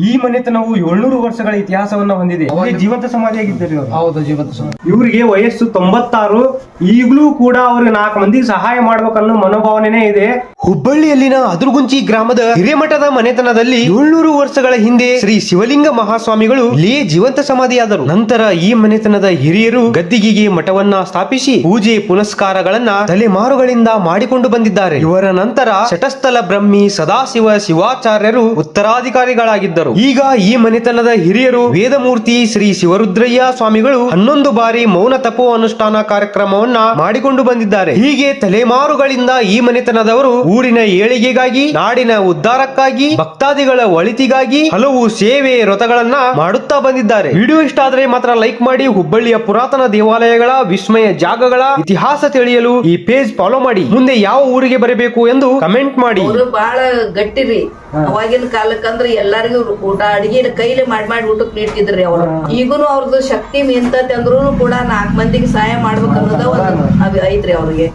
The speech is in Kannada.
ಈ ಮನೆತನವು 700 ವರ್ಷಗಳ ಇತಿಹಾಸವನ್ನ ಹೊಂದಿದೆ. ಜೀವಂತ ಸಮಾಧಿಯಾಗಿದ್ದಾರೆ ಇವರು. ಹೌದು, ಜೀವಂತ ಸಮಾಧಿ. ಇವರಿಗೆ ವಯಸ್ಸು 96. ಈಗಲೂ ಕೂಡ ಅವ್ರಿಗೆ 4 ಮಂದಿಗೆ ಸಹಾಯ ಮಾಡ್ಬೇಕನ್ನೋ ಮನೋಭಾವನೆ ಇದೆ. ಹುಬ್ಬಳ್ಳಿಯಲ್ಲಿನ ಅದುರುಗುಂಚಿ ಗ್ರಾಮದ ಹಿರೇಮಠದ ಮನೆತನದಲ್ಲಿ 700 ವರ್ಷಗಳ ಹಿಂದೆ ಶ್ರೀ ಶಿವಲಿಂಗ ಮಹಾಸ್ವಾಮಿಗಳು ಇಲ್ಲಿ ಜೀವಂತ ಸಮಾಧಿಯಾದರು. ನಂತರ ಈ ಮನೆತನದ ಹಿರಿಯರು ಗದ್ದಿಗೆಗೆ ಮಠವನ್ನ ಸ್ಥಾಪಿಸಿ ಪೂಜೆ ಪುನಸ್ಕಾರಗಳನ್ನ ತಲೆಮಾರುಗಳಿಂದ ಮಾಡಿಕೊಂಡು ಬಂದಿದ್ದಾರೆ. ಇವರ ನಂತರ ಶಟಸ್ಥಲ ಬ್ರಹ್ಮಿ ಸದಾಶಿವ ಶಿವಾಚಾರ್ಯರು ಉತ್ತರಾಧಿಕಾರಿಗಳಾಗಿದ್ದರು. ಈಗ ಈ ಮನೆತನದ ಹಿರಿಯರು ವೇದಮೂರ್ತಿ ಶ್ರೀ ಶಿವರುದ್ರಯ್ಯ ಸ್ವಾಮಿಗಳು 11 ಬಾರಿ ಮೌನ ತಪೋ ಅನುಷ್ಠಾನ ಕಾರ್ಯಕ್ರಮವನ್ನ ಮಾಡಿಕೊಂಡು ಬಂದಿದ್ದಾರೆ. ಹೀಗೆ ತಲೆಮಾರುಗಳಿಂದ ಈ ಮನೆತನದವರು ಊರಿನ ಏಳಿಗೆಗಾಗಿ, ನಾಡಿನ ಉದ್ಧಾರಕ್ಕಾಗಿ, ಭಕ್ತಾದಿಗಳ ಒಳಿತಿಗಾಗಿ ಹಲವು ಸೇವೆ ವ್ರತಗಳನ್ನ ಮಾಡುತ್ತಾ ಬಂದಿದ್ದಾರೆ. ವಿಡಿಯೋ ಇಷ್ಟ ಆದ್ರೆ ಮಾತ್ರ ಲೈಕ್ ಮಾಡಿ. ಹುಬ್ಬಳ್ಳಿಯ ಪುರಾತನ ದೇವಾಲಯಗಳ, ವಿಸ್ಮಯ ಜಾಗಗಳ ಇತಿಹಾಸ ತಿಳಿಯಲು ಈ ಪೇಜ್ ಫಾಲೋ ಮಾಡಿ. ಮುಂದೆ ಯಾವ ಊರಿಗೆ ಬರಬೇಕು ಎಂದು ಕಮೆಂಟ್ ಮಾಡಿ. ಅವರು ಬಹಳ ಗಟ್ಟಿರಿ. ಅವಾಗಿನ ಕಾಲಕ್ಕಂದ್ರ ಎಲ್ಲರಿಗೂ ಊಟ ಅಡಿಗೆ ಕೈಲಿ ಮಾಡಿ ಊಟಕ್ಕೆ ನೀಡ್ತಿದ್ರಿ ಅವ್ರು. ಈಗೂನು ಅವ್ರದ್ದು ಶಕ್ತಿ ನಿಂತತಿ ಅಂದ್ರೂ ಕೂಡ 4 ಮಂದಿಗೆ ಸಹಾಯ ಮಾಡ್ಬೇಕು ಅನ್ನೋದ ಒಂದು ಐತ್ರಿ ಅವ್ರಿಗೆ.